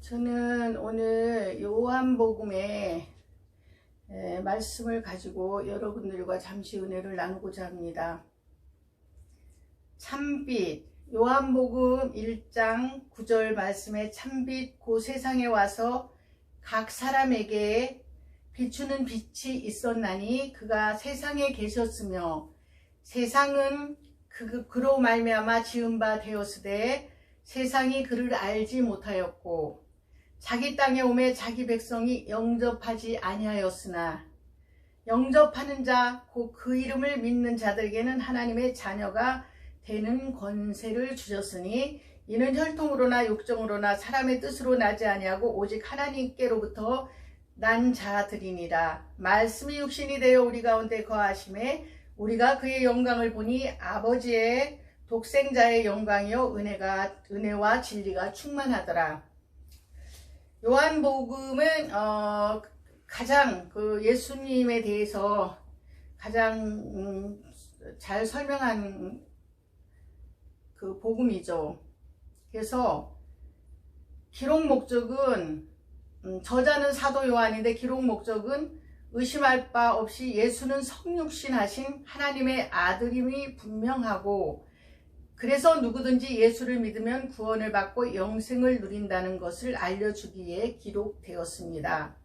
저는 오늘 요한복음의 말씀을 가지고 여러분들과 잠시 은혜를 나누고자 합니다. 참빛, 요한복음 1장 9절 말씀에 참빛 그 세상에 와서 각 사람에게 비추는 빛이 있었나니 그가 세상에 계셨으며 세상은 그로 말미암아 지은 바 되었으되 세상이 그를 알지 못하였고 자기 땅에 오매 자기 백성이 영접하지 아니하였으나 영접하는 자 곧 그 이름을 믿는 자들에게는 하나님의 자녀가 되는 권세를 주셨으니 이는 혈통으로나 육정으로나 사람의 뜻으로 나지 아니하고 오직 하나님께로부터 난 자들이니라. 말씀이 육신이 되어 우리 가운데 거하심에 우리가 그의 영광을 보니 아버지의 독생자의 영광이요 은혜와 진리가 충만하더라. 요한복음은 가장 예수님에 대해서 가장 잘 설명한 그 복음이죠. 그래서 기록 목적은 저자는 사도 요한인데 기록 목적은 의심할 바 없이 예수는 성육신하신 하나님의 아들임이 분명하고 그래서 누구든지 예수를 믿으면 구원을 받고 영생을 누린다는 것을 알려주기에 기록되었습니다.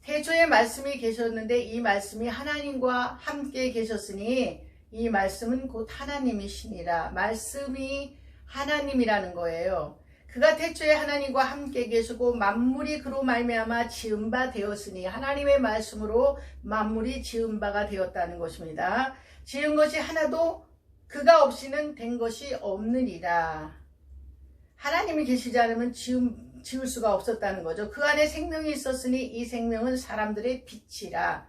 태초에 말씀이 계셨는데 이 말씀이 하나님과 함께 계셨으니 이 말씀은 곧 하나님이시니라. 말씀이 하나님이라는 거예요. 그가 태초에 하나님과 함께 계시고 만물이 그로 말미암아 지은 바 되었으니 하나님의 말씀으로 만물이 지은 바가 되었다는 것입니다. 지은 것이 하나도 그가 없이는 된 것이 없느니라. 하나님이 계시지 않으면 지을 수가 없었다는 거죠. 그 안에 생명이 있었으니 이 생명은 사람들의 빛이라.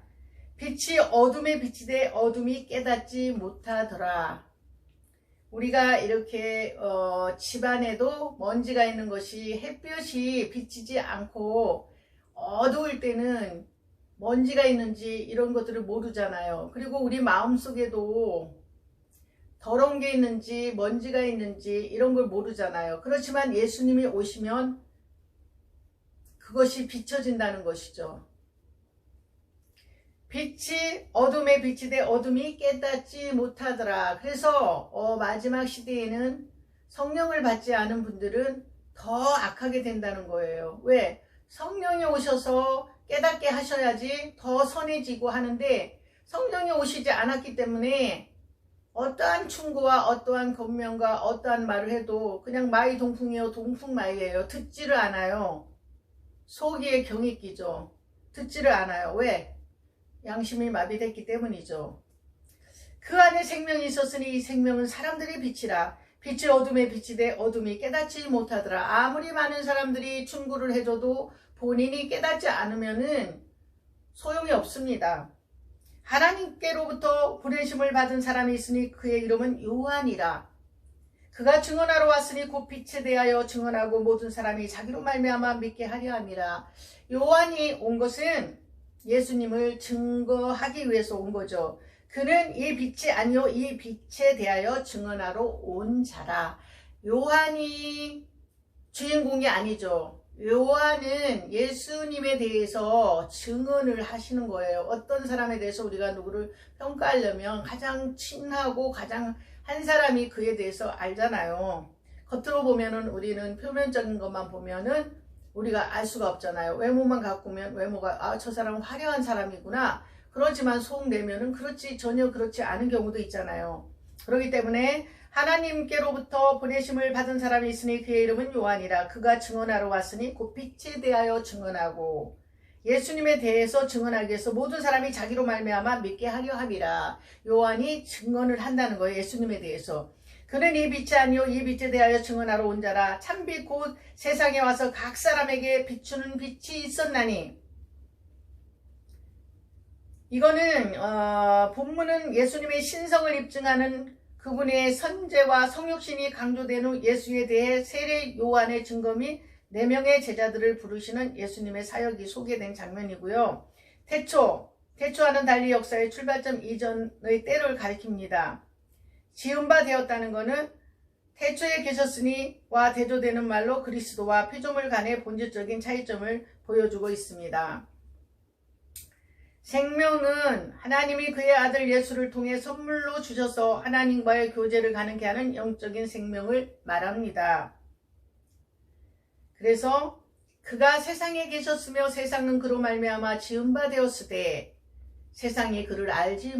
빛이 어둠에 비치되 어둠이 깨닫지 못하더라. 우리가 이렇게 집안에도 먼지가 있는 것이 햇볕이 비치지 않고 어두울 때는 먼지가 있는지 이런 것들을 모르잖아요. 그리고 우리 마음속에도 더러운 게 있는지 먼지가 있는지 이런 걸 모르잖아요. 그렇지만 예수님이 오시면 그것이 비춰진다는 것이죠. 빛이 어둠에 비치되 어둠이 깨닫지 못하더라. 그래서 마지막 시대에는 성령을 받지 않은 분들은 더 악하게 된다는 거예요. 왜? 성령이 오셔서 깨닫게 하셔야지 더 선해지고 하는데 성령이 오시지 않았기 때문에 어떠한 충고와 어떠한 권면과 어떠한 말을 해도 그냥 마이 동풍이요 동풍마이예요. 듣지를 않아요. 속이에 경이 끼죠. 듣지를 않아요. 왜? 양심이 마비됐기 때문이죠. 그 안에 생명이 있었으니 이 생명은 사람들의 빛이라. 빛이 어둠에 비치되 어둠이 깨닫지 못하더라. 아무리 많은 사람들이 충고를 해줘도 본인이 깨닫지 않으면은 소용이 없습니다. 하나님께로부터 보내심을 받은 사람이 있으니 그의 이름은 요한이라. 그가 증언하러 왔으니 곧 빛에 대하여 증언하고 모든 사람이 자기로 말미암아 믿게 하려 함이라. 요한이 온 것은 예수님을 증거하기 위해서 온 거죠. 그는 이 빛이 아니요 이 빛에 대하여 증언하러 온 자라. 요한이 주인공이 아니죠. 요한은 예수님에 대해서 증언을 하시는 거예요. 어떤 사람에 대해서 우리가 누구를 평가하려면 가장 친하고 가장 한 사람이 그에 대해서 알잖아요. 겉으로 보면은 우리는 표면적인 것만 보면은 우리가 알 수가 없잖아요. 외모만 갖고 오면 외모가 저 사람은 화려한 사람이구나. 그렇지만 속 내면은 전혀 그렇지 않은 경우도 있잖아요. 그렇기 때문에 하나님께로부터 보내심을 받은 사람이 있으니 그의 이름은 요한이라. 그가 증언하러 왔으니 곧 빛에 대하여 증언하고 예수님에 대해서 증언하기 위해서 모든 사람이 자기로 말미암아 믿게 하려 함이라. 요한이 증언을 한다는 거예요. 예수님에 대해서. 그는 이 빛이 아니요 이 빛에 대하여 증언하러 온 자라. 참빛 곧 세상에 와서 각 사람에게 비추는 빛이 있었나니. 이거는 본문은 예수님의 신성을 입증하는 그분의 선제와 성육신이 강조된 후 예수에 대해 세례 요한의 증거 및 4명의 제자들을 부르시는 예수님의 사역이 소개된 장면이고요. 태초와는 달리 역사의 출발점 이전의 때를 가리킵니다. 지은 바 되었다는 것은 태초에 계셨으니와 대조되는 말로 그리스도와 피조물 간의 본질적인 차이점을 보여주고 있습니다. 생명은 하나님이 그의 아들 예수를 통해 선물로 주셔서 하나님과의 교제를 가능케 하는 영적인 생명을 말합니다. 그래서 그가 세상에 계셨으며 세상은 그로 말미암아 지은 바 되었으되 세상이 그를 알지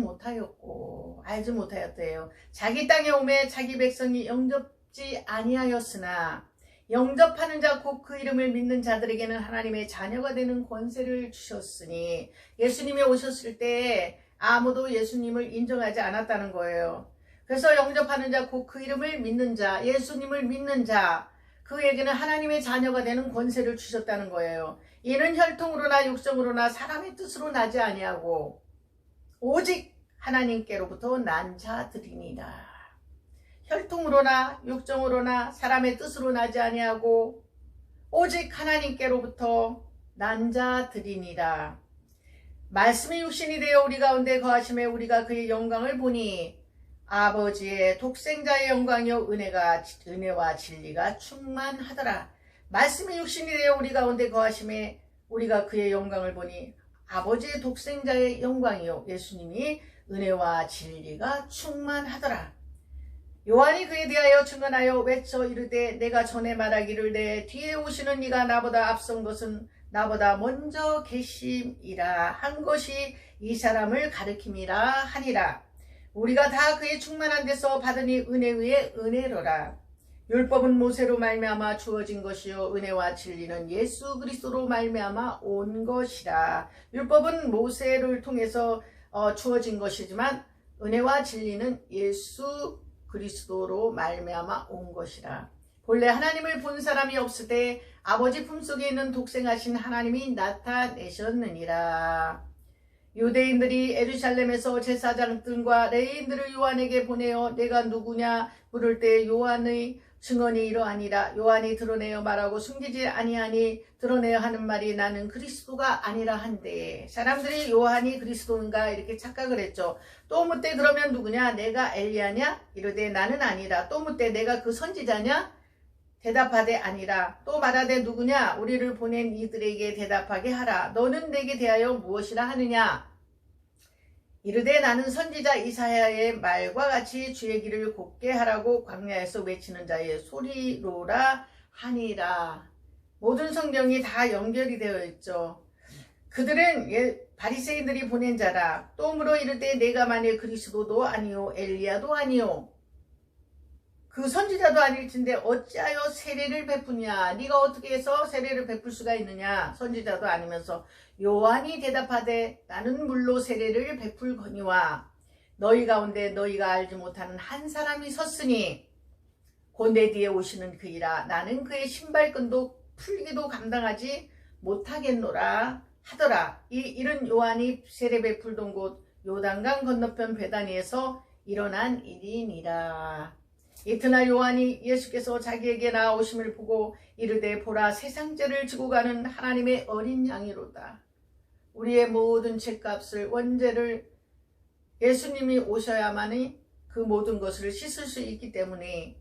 못하였대요. 자기 땅에 오매 자기 백성이 영접지 아니하였으나 영접하는 자 곧 그 이름을 믿는 자들에게는 하나님의 자녀가 되는 권세를 주셨으니, 예수님이 오셨을 때 아무도 예수님을 인정하지 않았다는 거예요. 그래서 영접하는 자 곧 그 이름을 믿는 자, 예수님을 믿는 자, 그에게는 하나님의 자녀가 되는 권세를 주셨다는 거예요. 이는 혈통으로나 육정으로나 사람의 뜻으로 나지 아니하고 오직 하나님께로부터 난 자들이니라. 혈통으로나 육정으로나 사람의 뜻으로 나지 아니하고 오직 하나님께로부터 난 자들이니라. 말씀이 육신이 되어 우리 가운데 거하심에 우리가 그의 영광을 보니 아버지의 독생자의 영광이요 은혜와 진리가 충만하더라. 말씀이 육신이 되어 우리 가운데 거하심에 우리가 그의 영광을 보니 아버지의 독생자의 영광이요 예수님이 은혜와 진리가 충만하더라. 요한이 그에 대하여 증언하여 외쳐 이르되 내가 전에 말하기를 내 뒤에 오시는 이가 나보다 앞선 것은 나보다 먼저 계심이라 한 것이 이 사람을 가리킴이라 하니라. 우리가 다 그의 충만한 데서 받으니 은혜 위에 은혜로라. 율법은 모세로 말미암아 주어진 것이요 은혜와 진리는 예수 그리스도로 말미암아 온 것이라. 율법은 모세를 통해서 주어진 것이지만 은혜와 진리는 예수 그리스도로 말미암아 온 것이라. 본래 하나님을 본 사람이 없을 때 아버지 품속에 있는 독생하신 하나님이 나타내셨느니라. 유대인들이 예루살렘에서 제사장들과 레위인들을 요한에게 보내어 내가 누구냐 물을 때 요한의 증언이 이러하니라. 요한이 드러내어 말하고 숨기지 아니하니 드러내어 하는 말이 나는 그리스도가 아니라 한데, 사람들이 요한이 그리스도인가 이렇게 착각을 했죠. 또 묻되 그러면 누구냐? 내가 엘리야냐? 이르되 나는 아니라. 또 묻되 내가 그 선지자냐? 대답하되 아니라. 또 말하되 누구냐? 우리를 보낸 이들에게 대답하게 하라. 너는 내게 대하여 무엇이라 하느냐? 이르되 나는 선지자 이사야의 말과 같이 주의 길을 곱게 하라고 광야에서 외치는 자의 소리로라 하니라. 모든 성경이 다 연결이 되어 있죠. 그들은 바리새인들이 보낸 자라. 또 물어 이르되 내가 만일 그리스도도 아니요 엘리야도 아니요 그 선지자도 아닐진데 어찌하여 세례를 베푸냐? 네가 어떻게 해서 세례를 베풀 수가 있느냐? 선지자도 아니면서. 요한이 대답하되 나는 물로 세례를 베풀거니와 너희 가운데 너희가 알지 못하는 한 사람이 섰으니 곧 내 뒤에 오시는 그이라. 나는 그의 신발끈도 풀기도 감당하지 못하겠노라 하더라. 이른 요한이 세례 베풀던 곳 요단강 건너편 베다니에서 일어난 일이니라. 이튿날 요한이 예수께서 자기에게 나오심을 보고 이르되 보라 세상죄를 지고 가는 하나님의 어린 양이로다. 우리의 모든 죄값을 원죄를 예수님이 오셔야만이 그 모든 것을 씻을 수 있기 때문에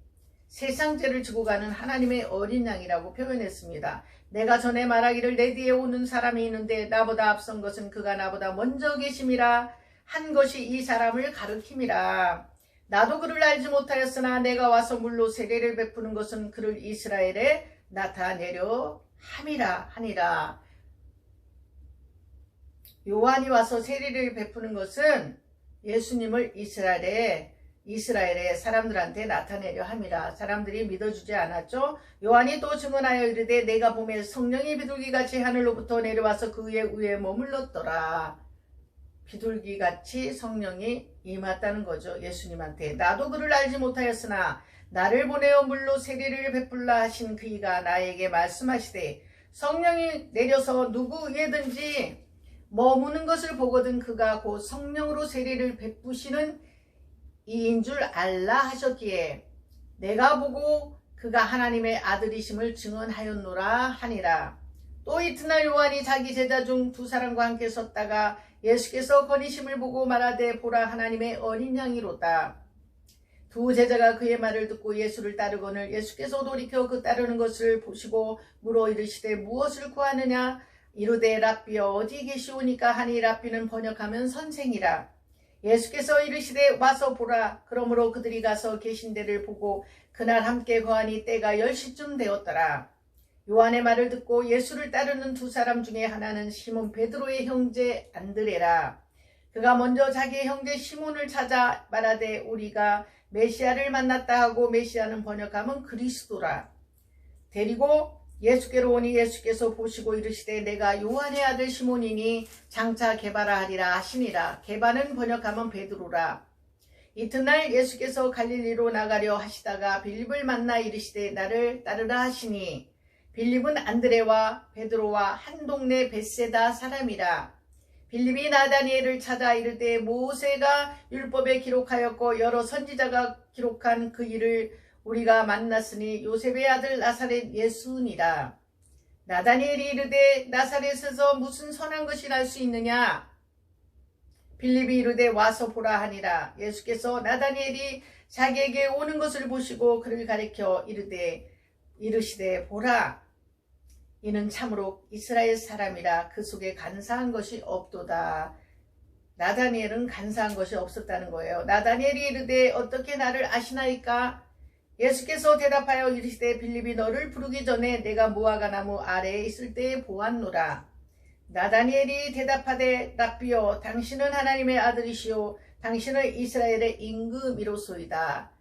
세상죄를 지고 가는 하나님의 어린 양이라고 표현했습니다. 내가 전에 말하기를 내 뒤에 오는 사람이 있는데 나보다 앞선 것은 그가 나보다 먼저 계심이라 한 것이 이 사람을 가르킴이라. 나도 그를 알지 못하였으나 내가 와서 물로 세례를 베푸는 것은 그를 이스라엘에 나타내려 함이라 하니라. 요한이 와서 세례를 베푸는 것은 예수님을 이스라엘의 사람들한테 나타내려 함이라. 사람들이 믿어주지 않았죠. 요한이 또 증언하여 이르되 내가 보매 성령이 비둘기같이 하늘로부터 내려와서 그의 위에 머물렀더라. 비둘기같이 성령이 임했다는 거죠. 예수님한테. 나도 그를 알지 못하였으나 나를 보내어 물로 세례를 베풀라 하신 그이가 나에게 말씀하시되 성령이 내려서 누구에든지 머무는 것을 보거든 그가 곧 성령으로 세례를 베푸시는 이인 줄 알라 하셨기에 내가 보고 그가 하나님의 아들이심을 증언하였노라 하니라. 또 이튿날 요한이 자기 제자 중 두 사람과 함께 섰다가 예수께서 거니심을 보고 말하되 보라 하나님의 어린 양이로다. 두 제자가 그의 말을 듣고 예수를 따르거늘 예수께서 돌이켜 그 따르는 것을 보시고 물어 이르시되 무엇을 구하느냐 이르되 랍비여 어디 계시오니까 하니 랍비는 번역하면 선생이라. 예수께서 이르시되 와서 보라. 그러므로 그들이 가서 계신 데를 보고 그날 함께 거하니 때가 10시쯤 되었더라. 요한의 말을 듣고 예수를 따르는 두 사람 중에 하나는 시몬 베드로의 형제 안드레라. 그가 먼저 자기의 형제 시몬을 찾아 말하되 우리가 메시아를 만났다 하고 메시아는 번역하면 그리스도라. 데리고 예수께로 오니 예수께서 보시고 이르시되 내가 요한의 아들 시몬이니 장차 게바라 하리라 하시니라. 게바는 번역하면 베드로라. 이튿날 예수께서 갈릴리로 나가려 하시다가 빌립을 만나 이르시되 나를 따르라 하시니 빌립은 안드레와 베드로와 한 동네 벳세다 사람이라. 빌립이 나다니엘을 찾아 이르되 모세가 율법에 기록하였고 여러 선지자가 기록한 그 일을 우리가 만났으니 요셉의 아들 나사렛 예수니라. 나다니엘이 이르되 나사렛에서 무슨 선한 것이 날 수 있느냐. 빌립이 이르되 와서 보라 하니라. 예수께서 나다니엘이 자기에게 오는 것을 보시고 그를 가리켜 이르시되 보라. 이는 참으로 이스라엘 사람이라. 그 속에 간사한 것이 없도다. 나다니엘은 간사한 것이 없었다는 거예요. 나다니엘이 이르되 어떻게 나를 아시나이까? 예수께서 대답하여 이르시되 빌립이 너를 부르기 전에 내가 무화과 나무 아래에 있을 때에 보았노라. 나다니엘이 대답하되 랍비여 당신은 하나님의 아들이시오 당신은 이스라엘의 임금이로소이다.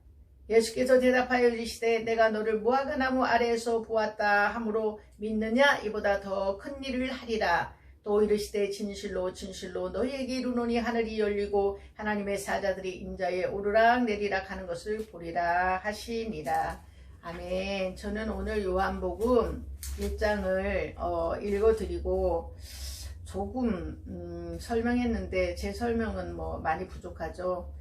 예수께서 대답하여 이르시되 내가 너를 무화과 나무 아래에서 보았다 하므로 믿느냐? 이보다 더 큰 일을 하리라. 또 이르시되 진실로 진실로 너희에게 이르노니 하늘이 열리고 하나님의 사자들이 임자에 오르락 내리락 하는 것을 보리라 하시니라. 아멘. 저는 오늘 요한복음 1장을 읽어드리고 조금 설명했는데 제 설명은 많이 부족하죠.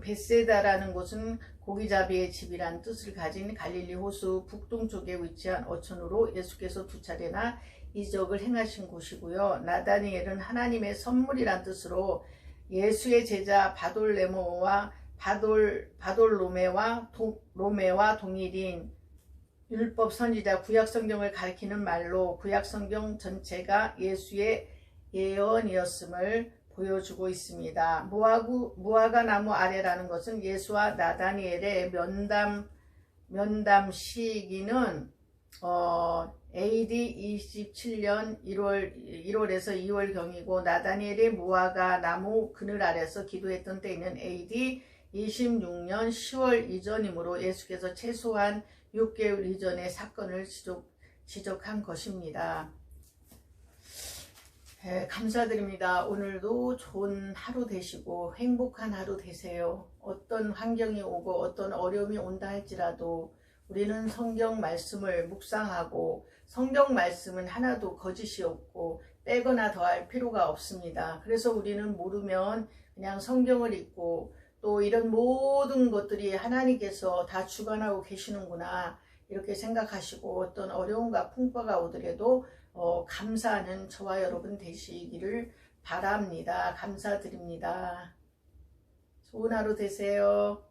벳세다라는 곳은 고기잡이의 집이란 뜻을 가진 갈릴리 호수 북동쪽에 위치한 어촌으로 예수께서 두 차례나 이적을 행하신 곳이고요. 나다니엘은 하나님의 선물이란 뜻으로 예수의 제자 바돌로메와 동일인 율법 선지자 구약성경을 가리키는 말로 구약성경 전체가 예수의 예언이었음을 보여주고 있습니다. 무화과 나무 아래라는 것은 예수와 나다니엘의 면담 시기는 AD 27년 1월에서 2월경이고 나다니엘의 무화과 나무 그늘 아래서 기도했던 때에는 AD 26년 10월 이전이므로 예수께서 최소한 6개월 이전의 사건을 지적한 것입니다. 감사드립니다. 오늘도 좋은 하루 되시고 행복한 하루 되세요. 어떤 환경이 오고 어떤 어려움이 온다 할지라도 우리는 성경 말씀을 묵상하고 성경 말씀은 하나도 거짓이 없고 빼거나 더할 필요가 없습니다. 그래서 우리는 모르면 그냥 성경을 읽고 또 이런 모든 것들이 하나님께서 다 주관하고 계시는구나 이렇게 생각하시고 어떤 어려움과 풍파가 오더라도 감사하는 저와 여러분 되시기를 바랍니다. 감사드립니다. 좋은 하루 되세요.